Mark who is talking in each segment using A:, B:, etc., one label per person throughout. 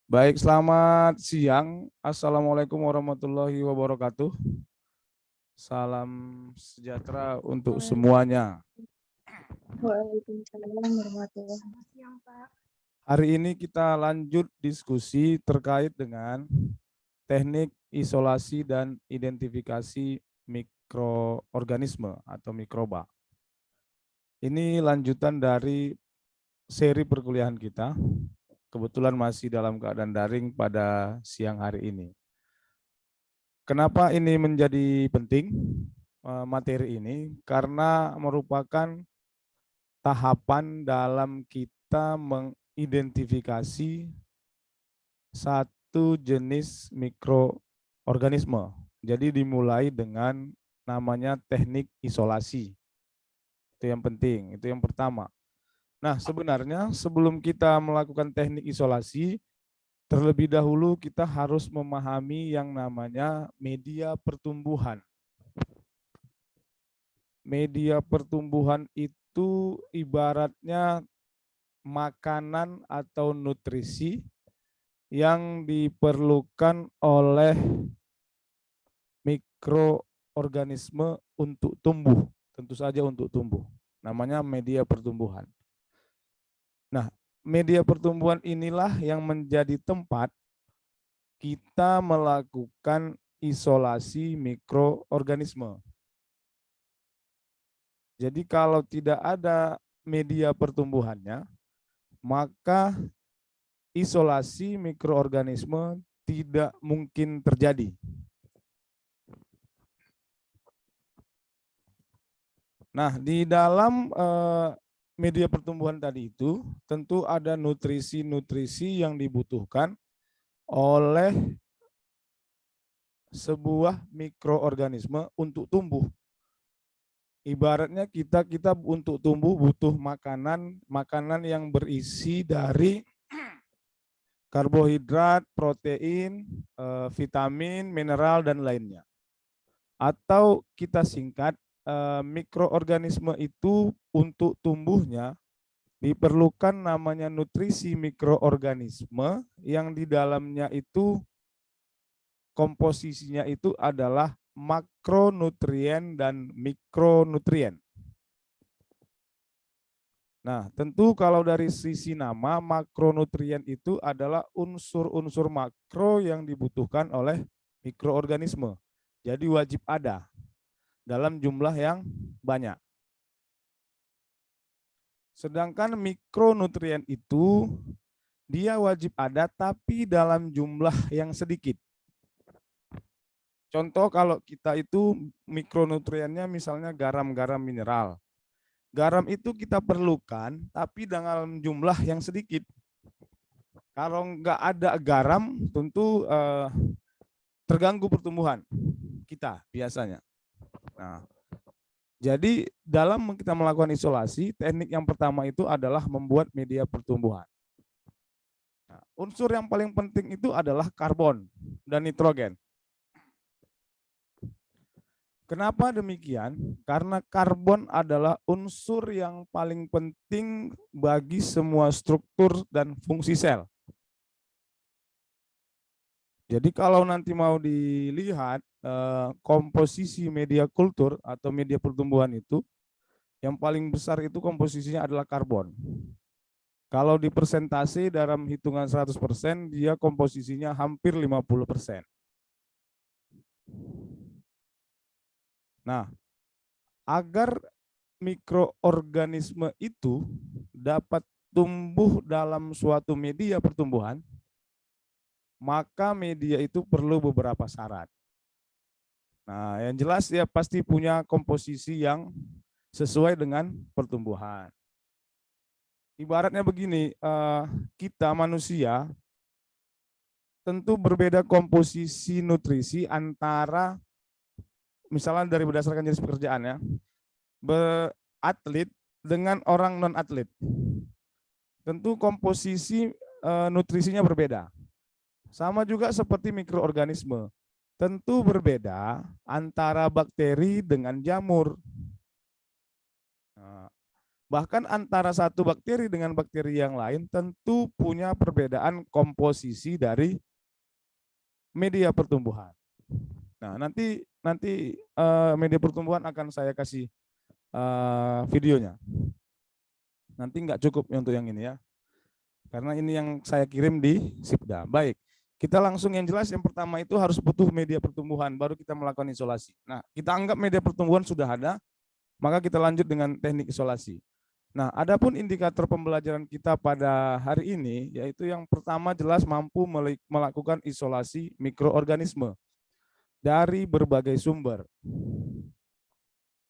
A: Baik, selamat siang. Assalamualaikum warahmatullahi wabarakatuh. Salam sejahtera untuk semuanya.
B: Waalaikumsalam warahmatullahi wabarakatuh.
A: Hari ini kita lanjut diskusi terkait dengan teknik isolasi dan identifikasi mikroorganisme atau mikroba. Ini lanjutan dari seri perkuliahan kita. Kebetulan masih dalam keadaan daring pada siang hari ini. Kenapa ini menjadi penting materi ini? Karena merupakan tahapan dalam kita mengidentifikasi satu jenis mikroorganisme. Jadi dimulai dengan namanya teknik isolasi. Itu yang penting, itu yang pertama. Nah, sebenarnya sebelum kita melakukan teknik isolasi, terlebih dahulu kita harus memahami yang namanya media pertumbuhan. Media pertumbuhan itu ibaratnya makanan atau nutrisi yang diperlukan oleh mikroorganisme untuk tumbuh, tentu saja untuk tumbuh. Namanya media pertumbuhan. Nah, media pertumbuhan inilah yang menjadi tempat kita melakukan isolasi mikroorganisme. Jadi kalau tidak ada media pertumbuhannya, maka isolasi mikroorganisme tidak mungkin terjadi. Nah, di dalam media pertumbuhan tadi itu tentu ada nutrisi-nutrisi yang dibutuhkan oleh sebuah mikroorganisme untuk tumbuh. Ibaratnya kita untuk tumbuh butuh makanan yang berisi dari karbohidrat, protein, vitamin, mineral, dan lainnya. Atau kita singkat, mikroorganisme itu untuk tumbuhnya diperlukan namanya nutrisi mikroorganisme yang di dalamnya itu komposisinya itu adalah makronutrien dan mikronutrien. Nah, tentu kalau dari sisi nama, makronutrien itu adalah unsur-unsur makro yang dibutuhkan oleh mikroorganisme. Jadi wajib ada dalam jumlah yang banyak. Sedangkan mikronutrien itu dia wajib ada tapi dalam jumlah yang sedikit. Contoh kalau kita itu mikronutriennya misalnya garam-garam mineral. Garam itu kita perlukan tapi dalam jumlah yang sedikit. Kalau nggak ada garam tentu terganggu pertumbuhan kita biasanya. Nah, jadi dalam kita melakukan isolasi, teknik yang pertama itu adalah membuat media pertumbuhan. Nah, unsur yang paling penting itu adalah karbon dan nitrogen. Kenapa demikian? Karena karbon adalah unsur yang paling penting bagi semua struktur dan fungsi sel. Jadi kalau nanti mau dilihat komposisi media kultur atau media pertumbuhan itu, yang paling besar itu komposisinya adalah karbon. Kalau di persentase dalam hitungan 100%, dia komposisinya hampir 50%. Nah, agar mikroorganisme itu dapat tumbuh dalam suatu media pertumbuhan, maka media itu perlu beberapa syarat. Nah, yang jelas dia pasti punya komposisi yang sesuai dengan pertumbuhan. Ibaratnya begini, kita manusia tentu berbeda komposisi nutrisi antara misalnya dari berdasarkan jenis pekerjaan ya, atlet dengan orang non atlet. Tentu komposisi nutrisinya berbeda. Sama juga seperti mikroorganisme. Tentu berbeda antara bakteri dengan jamur. Bahkan antara satu bakteri dengan bakteri yang lain tentu punya perbedaan komposisi dari media pertumbuhan. Nah, nanti nanti media pertumbuhan akan saya kasih videonya. Nanti nggak cukup untuk yang ini ya, karena ini yang saya kirim di Sipda. Baik, kita langsung yang jelas. Yang pertama itu harus butuh media pertumbuhan, baru kita melakukan isolasi. Nah, kita anggap media pertumbuhan sudah ada, maka kita lanjut dengan teknik isolasi. Nah, adapun indikator pembelajaran kita pada hari ini, yaitu yang pertama jelas mampu melakukan isolasi mikroorganisme dari berbagai sumber.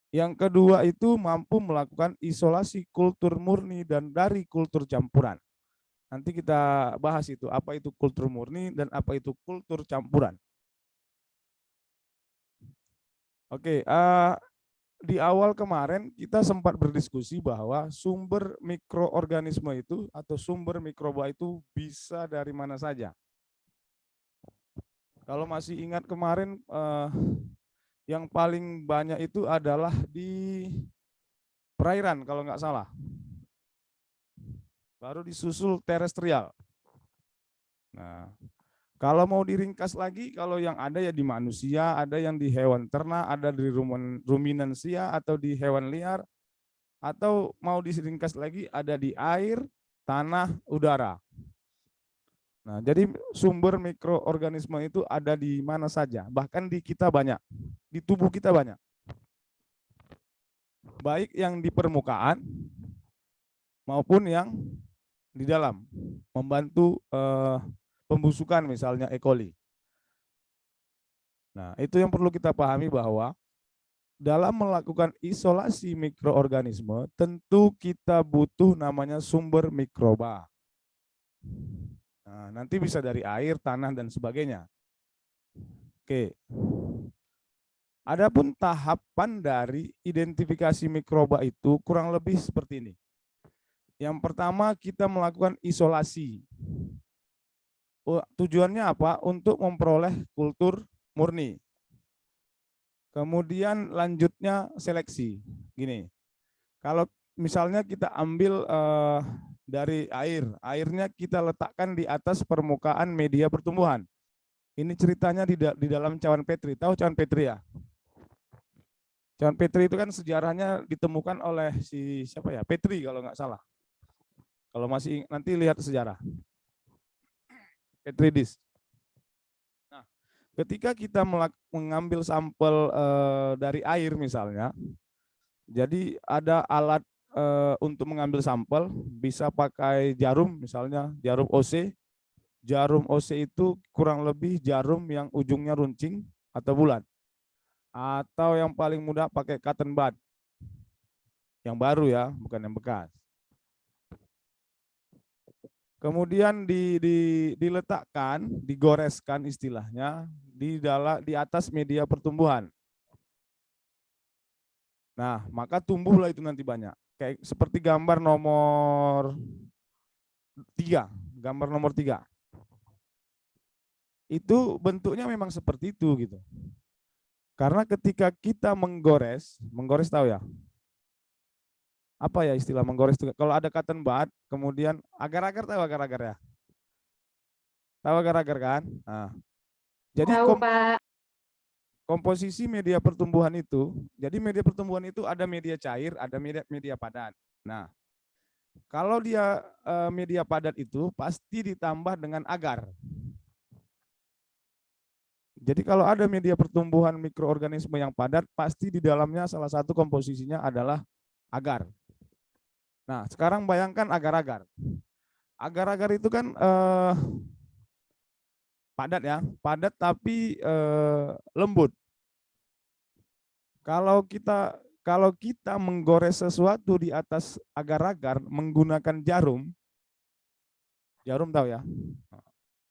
A: Yang kedua itu mampu melakukan isolasi kultur murni dan dari kultur campuran. Nanti kita bahas itu, apa itu kultur murni dan apa itu kultur campuran. Oke, di awal kemarin kita sempat berdiskusi bahwa sumber mikroorganisme itu atau sumber mikroba itu bisa dari mana saja. Kalau masih ingat kemarin yang paling banyak itu adalah di perairan kalau nggak salah. Baru disusul terestrial. Nah, kalau mau diringkas lagi, kalau yang ada ya di manusia, ada yang di hewan ternak, ada di ruminansia atau di hewan liar, atau mau diringkas lagi ada di air, tanah, udara. Nah, jadi sumber mikroorganisme itu ada di mana saja, bahkan di kita banyak, di tubuh kita banyak. Baik yang di permukaan maupun yang di dalam, membantu pembusukan misalnya E. coli. Nah, itu yang perlu kita pahami bahwa dalam melakukan isolasi mikroorganisme, tentu kita butuh namanya sumber mikroba. Nah, nanti bisa dari air, tanah, dan sebagainya. Oke. Adapun tahapan dari identifikasi mikroba itu kurang lebih seperti ini. Yang pertama kita melakukan isolasi. Tujuannya apa? Untuk memperoleh kultur murni. Kemudian lanjutnya seleksi. Gini, kalau misalnya kita ambil dari air, airnya kita letakkan di atas permukaan media pertumbuhan. Ini ceritanya di dalam cawan Petri. Tahu cawan Petri ya? Cawan Petri itu kan sejarahnya ditemukan oleh si siapa ya? Petri kalau nggak salah. Kalau masih nanti lihat sejarah. Petridis. Nah, ketika kita mengambil sampel dari air misalnya, jadi ada alat untuk mengambil sampel, bisa pakai jarum misalnya, jarum OC. Jarum OC itu kurang lebih jarum yang ujungnya runcing atau bulat. Atau yang paling mudah pakai cotton bud. Yang baru ya, bukan yang bekas. Kemudian diletakkan, digoreskan istilahnya di atas media pertumbuhan. Nah, maka tumbuhlah itu nanti banyak. Kayak seperti gambar nomor 3, gambar nomor 3. Itu bentuknya memang seperti itu gitu. Karena ketika kita menggores tahu ya? Apa ya istilah menggores itu? Kalau ada cotton bud, kemudian agar-agar, tahu agar-agar ya? Tahu agar-agar kan? Nah, jadi
B: Tahu, Pak.
A: komposisi media pertumbuhan itu, jadi media pertumbuhan itu ada media cair, ada media padat. Nah, kalau dia media padat itu pasti ditambah dengan agar. Jadi kalau ada media pertumbuhan mikroorganisme yang padat, pasti di dalamnya salah satu komposisinya adalah agar. Nah, sekarang bayangkan agar-agar. Agar-agar itu kan padat ya, padat tapi lembut. Kalau kita menggores sesuatu di atas agar-agar menggunakan jarum tahu ya,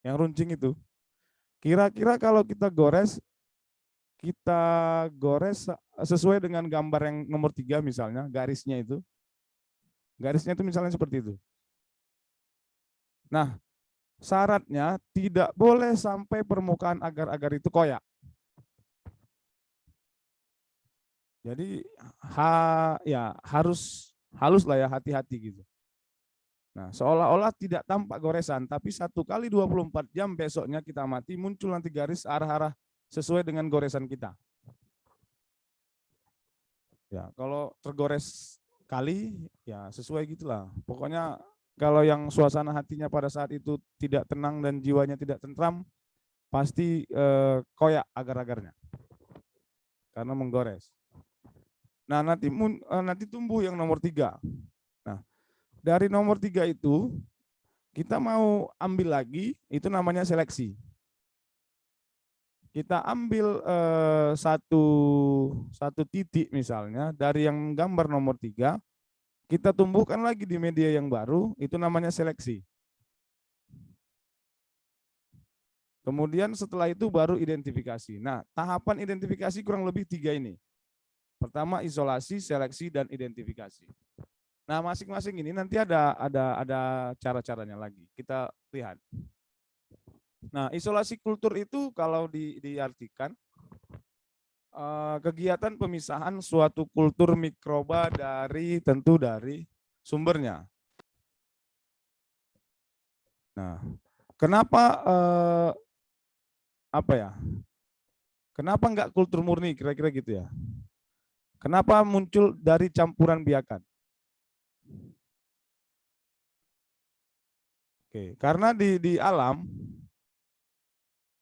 A: yang runcing itu. Kira-kira kalau kita gores sesuai dengan gambar yang nomor 3 misalnya, garisnya itu misalnya seperti itu. Nah, syaratnya tidak boleh sampai permukaan agar-agar itu koyak. Jadi harus halus lah ya, hati-hati gitu. Nah, seolah-olah tidak tampak goresan, tapi 1 kali 24 jam besoknya kita mati, muncul nanti garis arah-arah sesuai dengan goresan kita. Ya, kalau tergores kali, ya sesuai gitulah. Pokoknya kalau yang suasana hatinya pada saat itu tidak tenang dan jiwanya tidak tentram, pasti koyak agar-agarnya karena menggores. Nah, nanti tumbuh yang nomor 3. Nah, dari nomor 3 itu kita mau ambil lagi, itu namanya seleksi. Kita ambil satu titik misalnya dari yang gambar nomor 3, kita tumbuhkan lagi di media yang baru, itu namanya seleksi. Kemudian setelah itu baru identifikasi. Nah, tahapan identifikasi kurang lebih 3 ini. Pertama isolasi, seleksi, dan identifikasi. Nah, masing-masing ini nanti ada cara-caranya lagi. Kita lihat. Nah, isolasi kultur itu kalau diartikan kegiatan pemisahan suatu kultur mikroba dari sumbernya. Nah, kenapa Kenapa enggak kultur murni kira-kira gitu ya? Kenapa muncul dari campuran biakan? Oke, karena di alam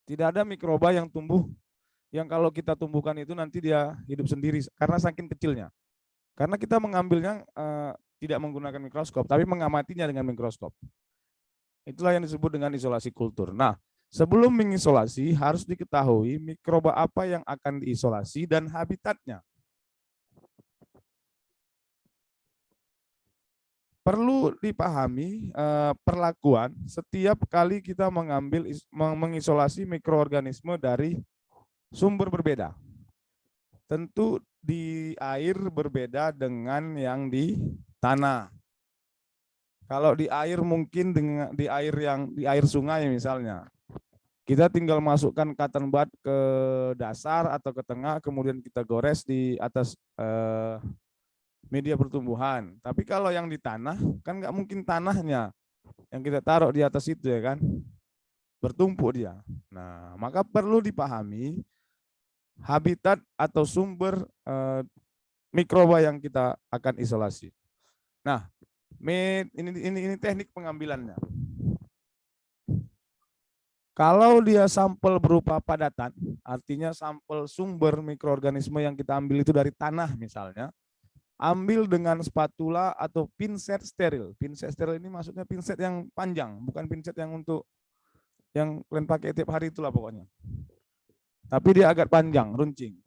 A: tidak ada mikroba yang tumbuh yang kalau kita tumbuhkan itu nanti dia hidup sendiri karena saking kecilnya. Karena kita mengambilnya tidak menggunakan mikroskop, tapi mengamatinya dengan mikroskop. Itulah yang disebut dengan isolasi kultur. Nah, sebelum mengisolasi harus diketahui mikroba apa yang akan diisolasi dan habitatnya. Perlu dipahami perlakuan setiap kali kita mengisolasi mikroorganisme dari sumber berbeda. Tentu di air berbeda dengan yang di tanah. Kalau di air mungkin dengan di air sungai misalnya. Kita tinggal masukkan cotton bud ke dasar atau ke tengah, kemudian kita gores di atas media pertumbuhan. Tapi kalau yang di tanah, kan nggak mungkin tanahnya yang kita taruh di atas itu ya kan, bertumpuk dia. Nah, maka perlu dipahami habitat atau sumber mikroba yang kita akan isolasi. Nah, ini teknik pengambilannya. Kalau dia sampel berupa padatan, artinya sampel sumber mikroorganisme yang kita ambil itu dari tanah misalnya, ambil dengan spatula atau pinset steril. Pinset steril ini maksudnya pinset yang panjang, bukan pinset yang untuk yang kalian pakai tiap hari itulah pokoknya. Tapi dia agak panjang, runcing.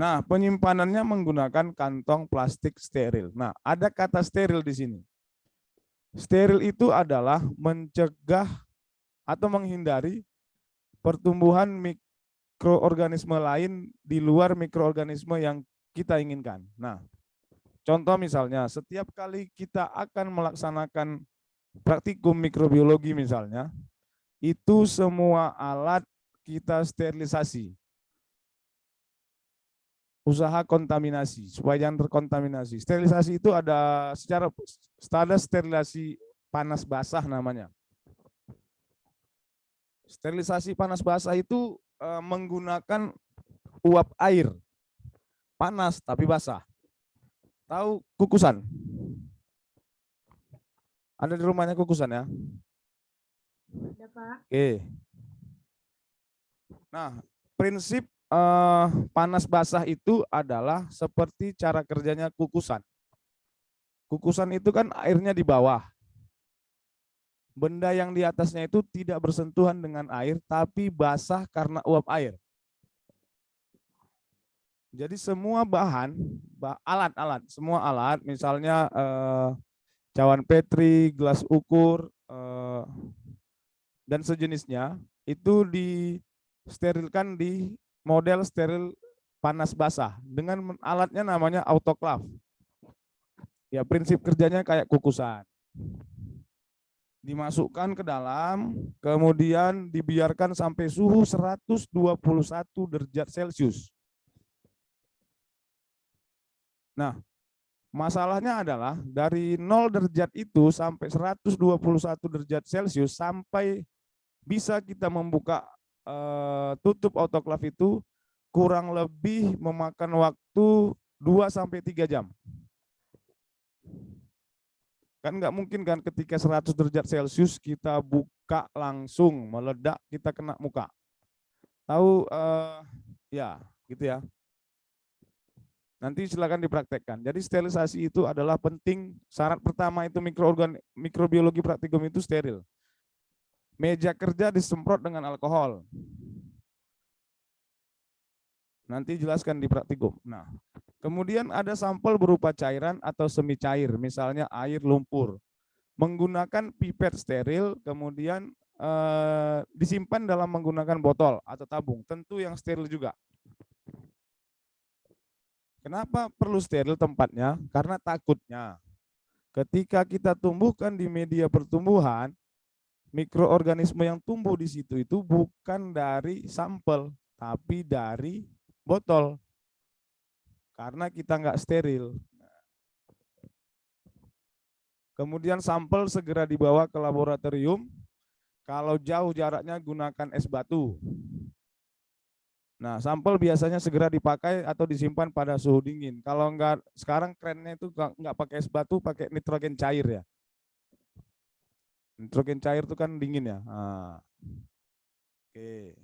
A: Nah, penyimpanannya menggunakan kantong plastik steril. Nah, ada kata steril di sini. Steril itu adalah mencegah atau menghindari pertumbuhan mikroorganisme lain di luar mikroorganisme yang kita inginkan. Nah, contoh misalnya, setiap kali kita akan melaksanakan praktikum mikrobiologi misalnya, itu semua alat kita sterilisasi. Usaha kontaminasi, supaya jangan terkontaminasi. Sterilisasi itu ada secara standar sterilisasi panas basah namanya. Sterilisasi panas basah itu menggunakan uap air, panas tapi basah. Tahu kukusan? Ada di rumahnya kukusan ya?
B: Ada, Pak.
A: Oke. Nah, prinsip panas basah itu adalah seperti cara kerjanya kukusan. Kukusan itu kan airnya di bawah. Benda yang di atasnya itu tidak bersentuhan dengan air, tapi basah karena uap air. Jadi semua bahan, alat-alat, semua alat, misalnya cawan Petri, gelas ukur, dan sejenisnya, itu disterilkan di model steril panas basah dengan alatnya namanya autoclave. Ya, prinsip kerjanya kayak kukusan. Dimasukkan ke dalam, kemudian dibiarkan sampai suhu 121 derajat Celcius. Nah, Masalahnya adalah dari 0 derajat itu sampai 121 derajat Celcius sampai bisa kita membuka tutup autoklaf itu kurang lebih memakan waktu 2 sampai 3 jam. Kan nggak mungkin kan ketika 100 derajat Celcius kita buka langsung meledak kita kena muka. Tahu ya, gitu ya. Nanti silakan dipraktekkan. Jadi sterilisasi itu adalah penting. Syarat pertama itu mikrobiologi praktikum itu steril. Meja kerja disemprot dengan alkohol. Nanti jelaskan di praktikum. Nah, kemudian ada sampel berupa cairan atau semi cair, misalnya air lumpur. Menggunakan pipet steril, kemudian disimpan dalam menggunakan botol atau tabung, tentu yang steril juga. Kenapa perlu steril tempatnya? Karena takutnya ketika kita tumbuhkan di media pertumbuhan, mikroorganisme yang tumbuh di situ itu bukan dari sampel, tapi dari botol. Karena kita nggak steril. Kemudian sampel segera dibawa ke laboratorium. Kalau jauh jaraknya gunakan es batu. Nah, sampel biasanya segera dipakai atau disimpan pada suhu dingin. Kalau enggak, sekarang trennya itu enggak pakai es batu, pakai nitrogen cair ya. Nitrogen cair itu kan dingin ya. Nah, oke.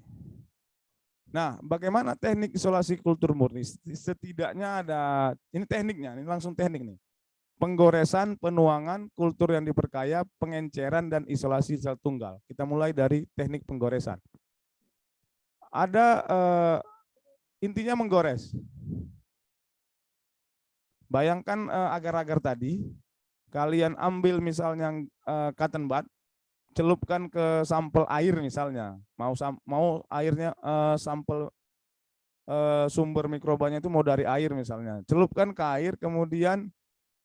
A: Nah, bagaimana teknik isolasi kultur murni? Setidaknya ada, ini tekniknya, ini langsung teknik nih. Penggoresan, penuangan, kultur yang diperkaya, pengenceran, dan isolasi sel tunggal. Kita mulai dari teknik penggoresan. Ada intinya menggores. Bayangkan agar-agar tadi, kalian ambil misalnya cotton bud, celupkan ke sampel air misalnya, mau airnya sampel sumber mikrobanya itu mau dari air misalnya, celupkan ke air, kemudian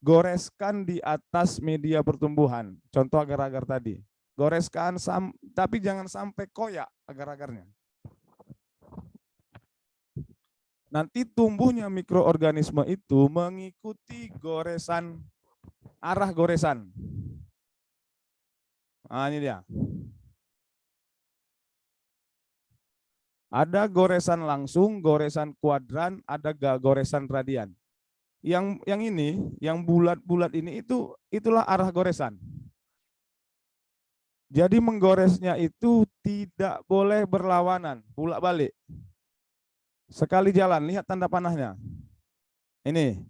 A: goreskan di atas media pertumbuhan, contoh agar-agar tadi, goreskan tapi jangan sampai koyak agar-agarnya. Nanti tumbuhnya mikroorganisme itu mengikuti goresan, arah goresan. Nah, ini dia. Ada goresan langsung, goresan kuadran, ada goresan radian. Yang ini, yang bulat-bulat ini itulah arah goresan. Jadi menggoresnya itu tidak boleh berlawanan, bolak-balik. Sekali jalan, lihat tanda panahnya. Ini.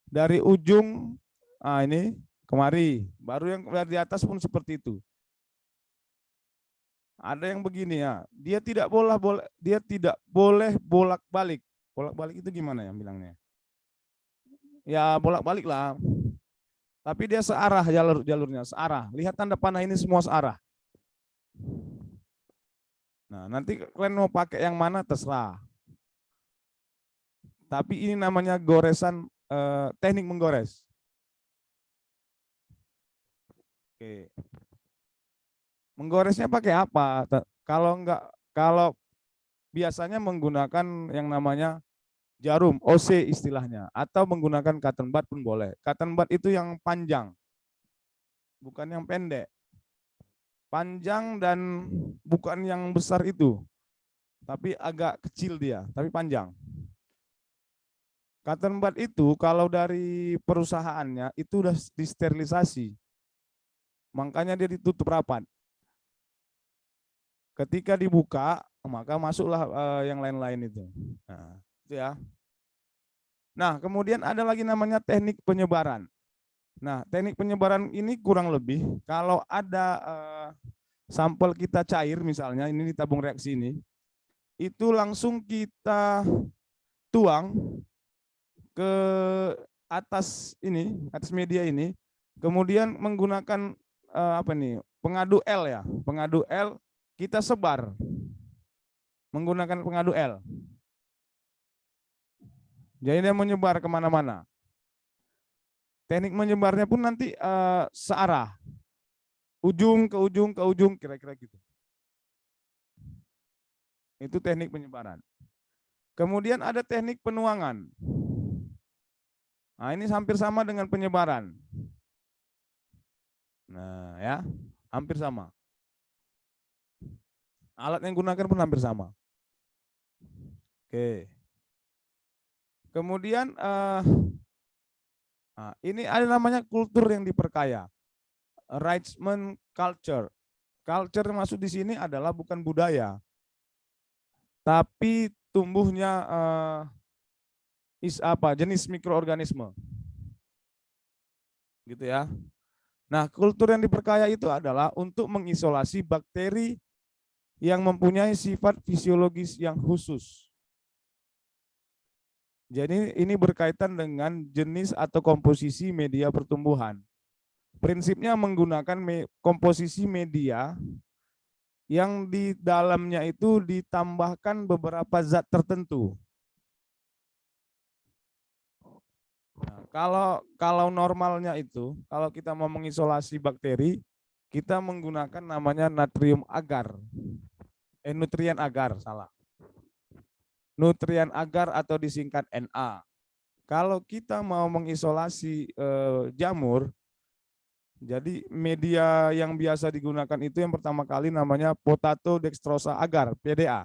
A: Dari ujung, ini kemari. Baru yang di atas pun seperti itu. Ada yang begini ya, dia tidak boleh bolak-balik. Bolak-balik itu gimana ya bilangnya? Ya bolak-balik lah. Tapi dia searah jalurnya, searah. Lihat tanda panah ini semua searah. Nah, nanti kalian mau pakai yang mana terserah. Tapi ini namanya goresan, teknik menggores. Oke. Menggoresnya pakai apa? Kalau biasanya menggunakan yang namanya jarum, OC istilahnya, atau menggunakan cotton bud pun boleh. Cotton bud itu yang panjang, bukan yang pendek. Panjang dan bukan yang besar itu, tapi agak kecil dia, tapi panjang. Cotton bud itu kalau dari perusahaannya itu udah disterilisasi, makanya dia ditutup rapat. Ketika dibuka, maka masuklah yang lain-lain itu. Nah, itu ya. Nah, kemudian ada lagi namanya teknik penyebaran. Nah, teknik penyebaran ini kurang lebih kalau ada sampel kita cair misalnya, ini di tabung reaksi ini, itu langsung kita tuang ke atas ini, atas media ini, kemudian menggunakan apa nih, pengadu L ya, pengadu L kita sebar menggunakan pengadu L. Jadi dia menyebar kemana-mana. Teknik menyebarnya pun nanti searah, ujung ke ujung ke ujung, kira-kira gitu. Itu teknik penyebaran. Kemudian ada teknik penuangan. Nah, ini hampir sama dengan penyebaran. Nah, ya, hampir sama. Alat yang digunakan pun hampir sama. Oke. Kemudian ini ada namanya kultur yang diperkaya. Enrichment culture. Culture yang masuk di sini adalah bukan budaya, tapi tumbuhnya jenis mikroorganisme. Gitu ya. Nah, kultur yang diperkaya itu adalah untuk mengisolasi bakteri yang mempunyai sifat fisiologis yang khusus. Jadi ini berkaitan dengan jenis atau komposisi media pertumbuhan. Prinsipnya menggunakan komposisi media yang di dalamnya itu ditambahkan beberapa zat tertentu. Nah, kalau normalnya itu, kalau kita mau mengisolasi bakteri, kita menggunakan namanya natrium agar. Nutrien agar, salah. Nutrien agar atau disingkat Na. Kalau kita mau mengisolasi jamur, jadi media yang biasa digunakan itu yang pertama kali namanya potato dextrosa agar, PDA.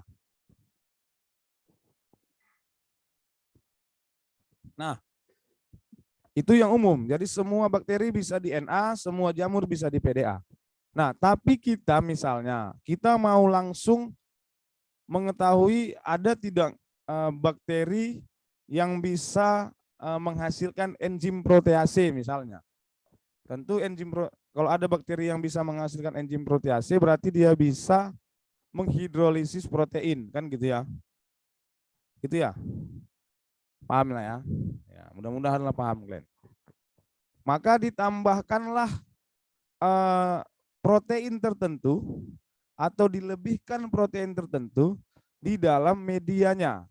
A: Nah, itu yang umum. Jadi semua bakteri bisa di Na, semua jamur bisa di PDA. Nah, tapi kita misalnya, kita mau langsung mengetahui ada tidak bakteri yang bisa menghasilkan enzim protease misalnya. Tentu kalau ada bakteri yang bisa menghasilkan enzim protease berarti dia bisa menghidrolisis protein, kan gitu ya. Gitu ya. Paham lah ya. Ya, mudah-mudahan lah paham, Glenn. Maka ditambahkanlah protein tertentu atau dilebihkan protein tertentu di dalam medianya.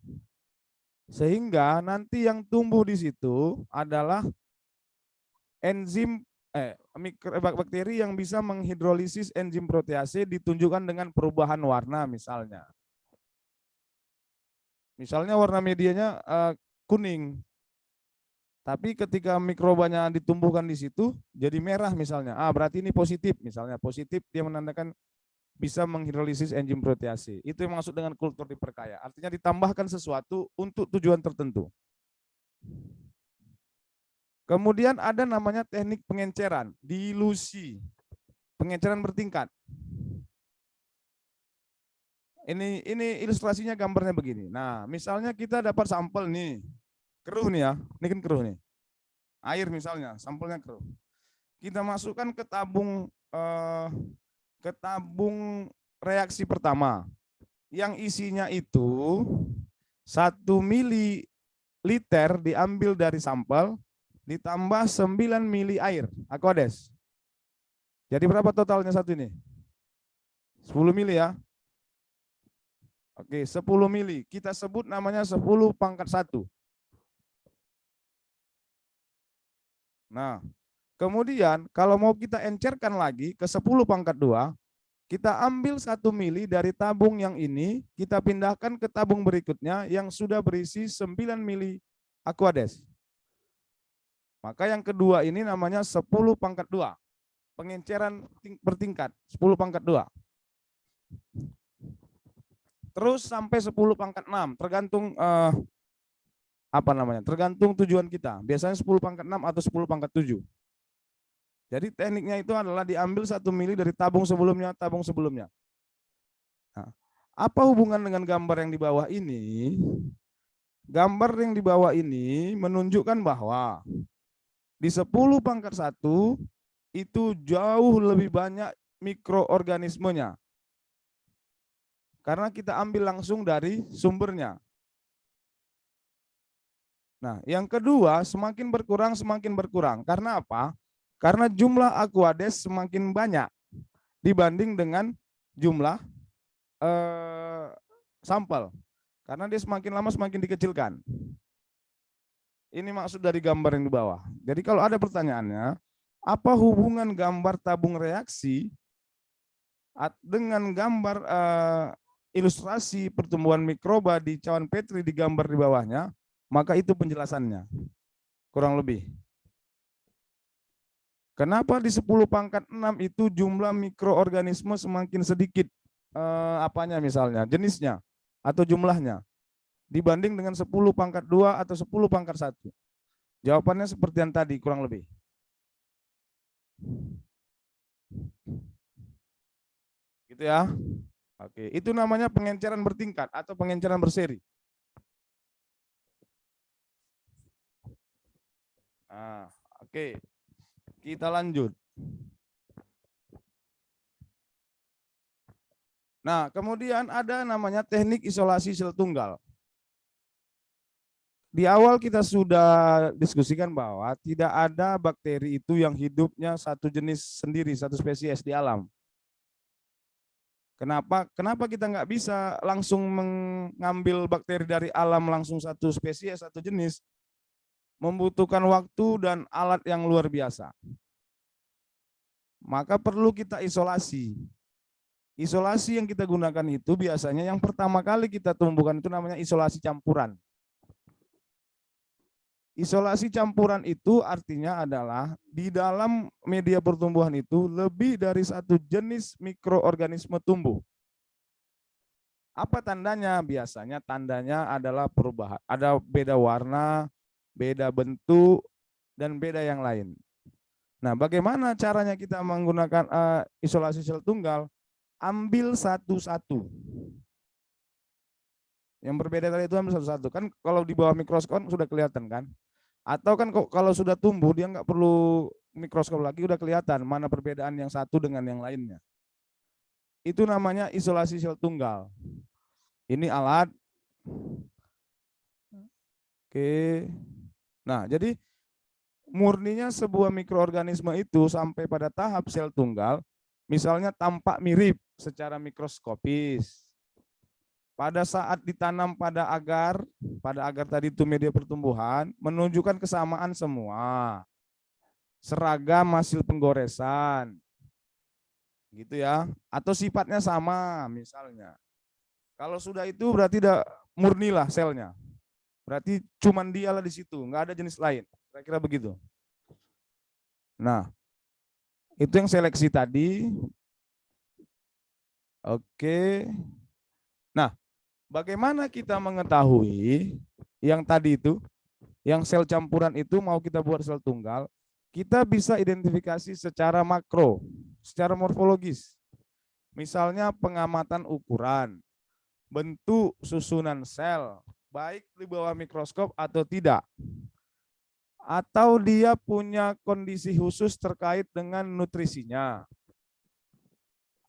A: Sehingga nanti yang tumbuh di situ adalah enzim bakteri yang bisa menghidrolisis enzim protease ditunjukkan dengan perubahan warna misalnya. Misalnya warna medianya kuning. Tapi ketika mikrobanya ditumbuhkan di situ jadi merah misalnya. Berarti ini positif misalnya. Positif dia menandakan bisa menghidrolisis enzim protease. Itu yang maksud dengan kultur diperkaya. Artinya ditambahkan sesuatu untuk tujuan tertentu. Kemudian ada namanya teknik pengenceran, dilusi. Pengenceran bertingkat. Ini ilustrasinya gambarnya begini. Nah, misalnya kita dapat sampel nih. Keruh nih ya. Ini kan keruh nih. Air misalnya, sampelnya keruh. Kita masukkan ke tabung reaksi pertama. Yang isinya itu 1 mililiter diambil dari sampel ditambah 9 mili air Aquades. Jadi berapa totalnya satu ini? 10 mili ya. Oke, 10 mili. Kita sebut namanya 10 pangkat 1. Nah, kemudian kalau mau kita encerkan lagi ke 10 pangkat 2, kita ambil 1 mili dari tabung yang ini, kita pindahkan ke tabung berikutnya yang sudah berisi 9 mili Aquades. Maka yang kedua ini namanya 10 pangkat 2. Pengenceran bertingkat, 10 pangkat 2. Terus sampai 10 pangkat 6, tergantung tergantung tujuan kita. Biasanya 10 pangkat 6 atau 10 pangkat 7. Jadi tekniknya itu adalah diambil 1 mili dari tabung sebelumnya. Nah, apa hubungan dengan gambar yang di bawah ini? Gambar yang di bawah ini menunjukkan bahwa di 10 pangkat 1 itu jauh lebih banyak mikroorganismenya. Karena kita ambil langsung dari sumbernya. Nah, yang kedua semakin berkurang. Karena apa? Karena jumlah Aquades semakin banyak dibanding dengan jumlah sampel. Karena dia semakin lama semakin dikecilkan. Ini maksud dari gambar yang di bawah. Jadi kalau ada pertanyaannya, apa hubungan gambar tabung reaksi dengan gambar ilustrasi pertumbuhan mikroba di cawan Petri di gambar di bawahnya, maka itu penjelasannya. kurang lebih. Kenapa di 10 pangkat 6 itu jumlah mikroorganisme semakin sedikit apanya misalnya, jenisnya atau jumlahnya dibanding dengan 10 pangkat 2 atau 10 pangkat 1? Jawabannya seperti yang tadi kurang lebih. Gitu ya. Oke, itu namanya pengenceran bertingkat atau pengenceran berseri. Nah, oke. Kita lanjut. Nah, kemudian ada namanya teknik isolasi sel tunggal. Di awal kita sudah diskusikan bahwa tidak ada bakteri itu yang hidupnya satu jenis sendiri, satu spesies di alam. Kenapa kita nggak bisa langsung mengambil bakteri dari alam langsung satu spesies, satu jenis? Membutuhkan waktu dan alat yang luar biasa. Maka perlu kita isolasi. Isolasi yang kita gunakan itu biasanya yang pertama kali kita tumbuhkan itu namanya isolasi campuran. Isolasi campuran itu artinya adalah di dalam media pertumbuhan itu lebih dari satu jenis mikroorganisme tumbuh. Apa tandanya? Biasanya tandanya adalah perubahan, ada beda warna, beda bentuk, dan beda yang lain. Nah, bagaimana caranya kita menggunakan isolasi sel tunggal? Ambil satu-satu. Yang berbeda tadi itu ambil satu-satu. Kan kalau di bawah mikroskop sudah kelihatan kan? Atau kan kalau sudah tumbuh dia nggak perlu mikroskop lagi, udah kelihatan mana perbedaan yang satu dengan yang lainnya. Itu namanya isolasi sel tunggal. Ini alat. Oke. Nah, jadi murninya sebuah mikroorganisme itu sampai pada tahap sel tunggal, misalnya tampak mirip secara mikroskopis. Pada saat ditanam pada agar tadi itu media pertumbuhan, menunjukkan kesamaan semua. Seragam hasil penggoresan. Gitu ya. Atau sifatnya sama misalnya. Kalau sudah itu berarti udah murnilah selnya. Berarti cuman dialah di situ, nggak ada jenis lain. Kira-kira begitu. Nah, itu yang seleksi tadi. Oke. Nah, bagaimana kita mengetahui yang tadi itu, yang sel campuran itu mau kita buat sel tunggal, kita bisa identifikasi secara makro, secara morfologis. Misalnya pengamatan ukuran, bentuk susunan sel, baik di bawah mikroskop atau tidak. Atau dia punya kondisi khusus terkait dengan nutrisinya.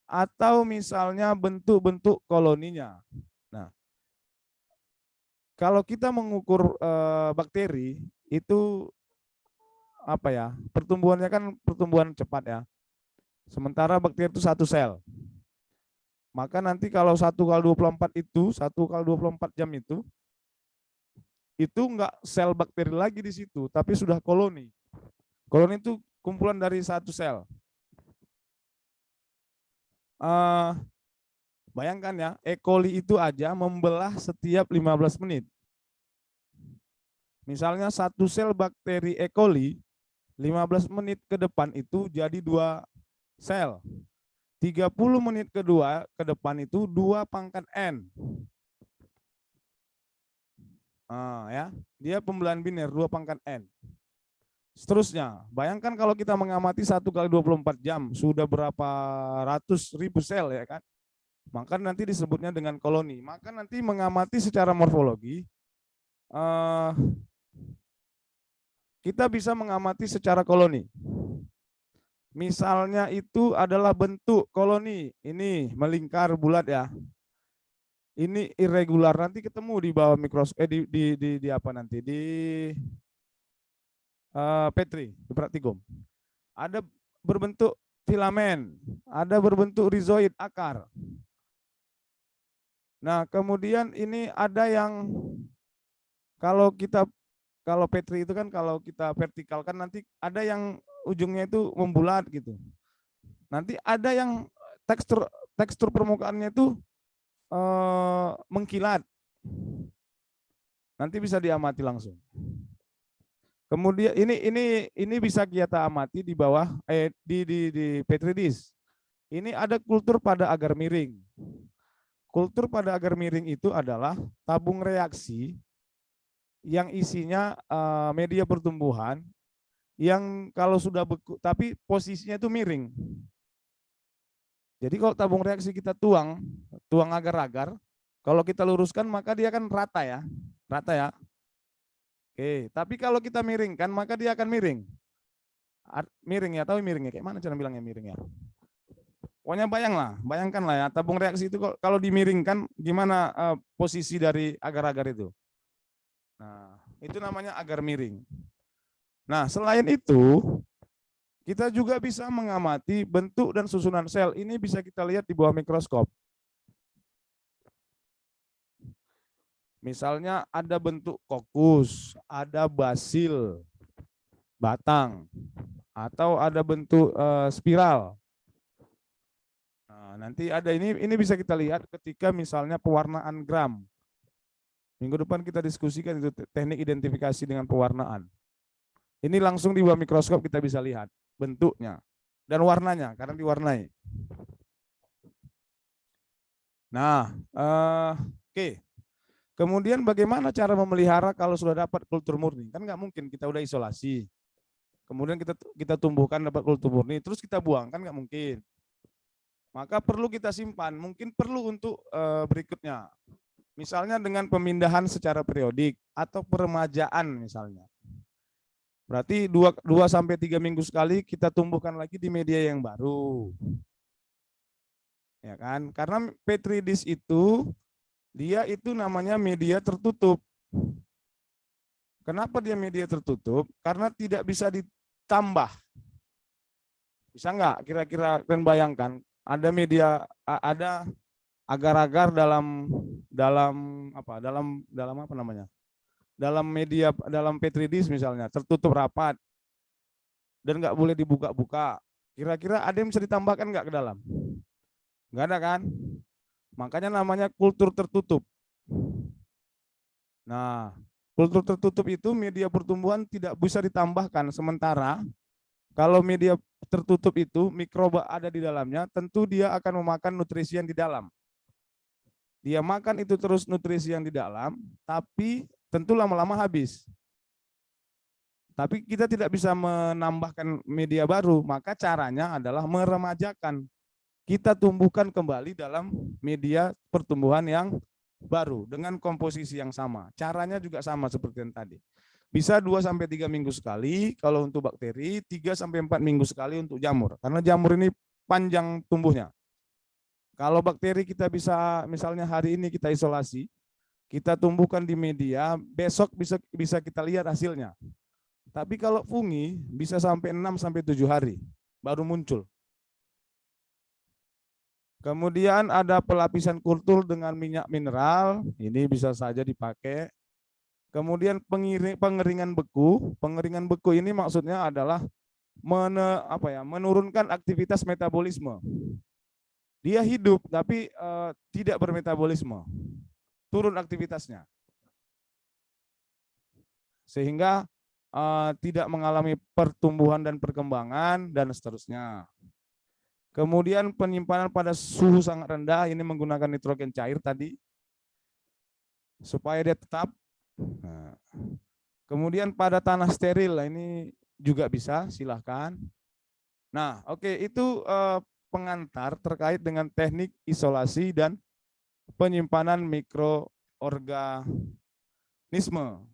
A: Atau misalnya bentuk-bentuk koloninya. Nah, kalau kita mengukur bakteri itu apa ya? Pertumbuhannya kan pertumbuhan cepat ya. Sementara bakteri itu satu sel. Maka nanti kalau 1x24 itu, 1x24 jam itu enggak sel bakteri lagi di situ, tapi sudah koloni. Koloni itu kumpulan dari satu sel. Bayangkan ya, E. coli itu aja membelah setiap 15 menit. Misalnya satu sel bakteri E. coli, 15 menit ke depan itu jadi 2 sel. 30 menit kedua ke depan itu 2 pangkat N. Ya, dia pembelahan biner 2 pangkat N. Seterusnya, bayangkan kalau kita mengamati 1x24 jam, sudah berapa ratus ribu sel ya kan? Maka nanti disebutnya dengan koloni. Maka nanti mengamati secara morfologi, kita bisa mengamati secara koloni. Misalnya itu adalah bentuk koloni, ini melingkar bulat ya. Ini irregular, nanti ketemu di bawah mikroskop di apa nanti di Petri, di praktikum. Ada berbentuk filamen, ada berbentuk rizoid akar. Nah, kemudian ini ada yang kalau Petri itu kan kalau kita vertikal kan nanti ada yang ujungnya itu membulat gitu. Nanti ada yang tekstur permukaannya itu mengkilat. Nanti bisa diamati langsung. Kemudian ini bisa kita amati di bawah di Petri dish. Ini ada kultur pada agar miring. Kultur pada agar miring itu adalah tabung reaksi yang isinya media pertumbuhan yang kalau sudah beku, tapi posisinya itu miring. Jadi kalau tabung reaksi kita tuang agar-agar, kalau kita luruskan maka dia akan rata ya. Rata ya. Oke, tapi kalau kita miringkan maka dia akan miring. Miring ya, tahu miring ya? Kayak mana cara bilangnya miring ya? Pokoknya bayangkan lah ya, tabung reaksi itu kalau dimiringkan gimana posisi dari agar-agar itu. Nah, itu namanya agar miring. Nah, selain itu, kita juga bisa mengamati bentuk dan susunan sel. Ini bisa kita lihat di bawah mikroskop. Misalnya ada bentuk kokus, ada basil, batang, atau ada bentuk spiral. Nah, nanti ada ini bisa kita lihat ketika misalnya pewarnaan gram. Minggu depan kita diskusikan itu teknik identifikasi dengan pewarnaan. Ini langsung di bawah mikroskop kita bisa lihat bentuknya dan warnanya karena diwarnai. Nah, oke. Kemudian bagaimana cara memelihara kalau sudah dapat kultur murni? Kan nggak mungkin kita udah isolasi. Kemudian kita tumbuhkan dapat kultur murni, terus kita buang, kan nggak mungkin. Maka perlu kita simpan, mungkin perlu untuk berikutnya. Misalnya dengan pemindahan secara periodik atau peremajaan misalnya. Berarti 2-3 minggu sekali kita tumbuhkan lagi di media yang baru. Ya kan? Karena Petri dish itu dia itu namanya media tertutup. Kenapa dia media tertutup? Karena tidak bisa ditambah. Bisa nggak kira-kira kalian bayangkan ada media, ada agar-agar dalam apa namanya? Dalam media, dalam Petri dish misalnya tertutup rapat dan nggak boleh dibuka-buka. Kira-kira ada yang bisa ditambahkan nggak ke dalam? Nggak ada kan? Makanya namanya kultur tertutup. Nah, kultur tertutup itu media pertumbuhan tidak bisa ditambahkan. Sementara kalau media tertutup itu mikroba ada di dalamnya, tentu dia akan memakan nutrisi yang di dalam. Dia makan itu terus nutrisi yang di dalam, tapi tentu lama-lama habis. Tapi kita tidak bisa menambahkan media baru, maka caranya adalah meremajakan. Kita tumbuhkan kembali dalam media pertumbuhan yang baru dengan komposisi yang sama. Caranya juga sama seperti yang tadi. Bisa 2-3 minggu sekali kalau untuk bakteri, 3-4 minggu sekali untuk jamur. Karena jamur ini panjang tumbuhnya. Kalau bakteri kita bisa misalnya hari ini kita isolasi, kita tumbuhkan di media, besok bisa kita lihat hasilnya. Tapi kalau fungi bisa sampai 6-7 hari baru muncul. Kemudian ada pelapisan kultur dengan minyak mineral, ini bisa saja dipakai. Kemudian pengeringan beku. Pengeringan beku ini maksudnya adalah menurunkan aktivitas metabolisme. Dia hidup tapi tidak bermetabolisme, turun aktivitasnya, sehingga tidak mengalami pertumbuhan dan perkembangan dan seterusnya. Kemudian penyimpanan pada suhu sangat rendah, ini menggunakan nitrogen cair tadi, supaya dia tetap. Nah, kemudian pada tanah steril, ini juga bisa, silahkan. Nah, oke, itu pengantar terkait dengan teknik isolasi dan penyimpanan mikroorganisme.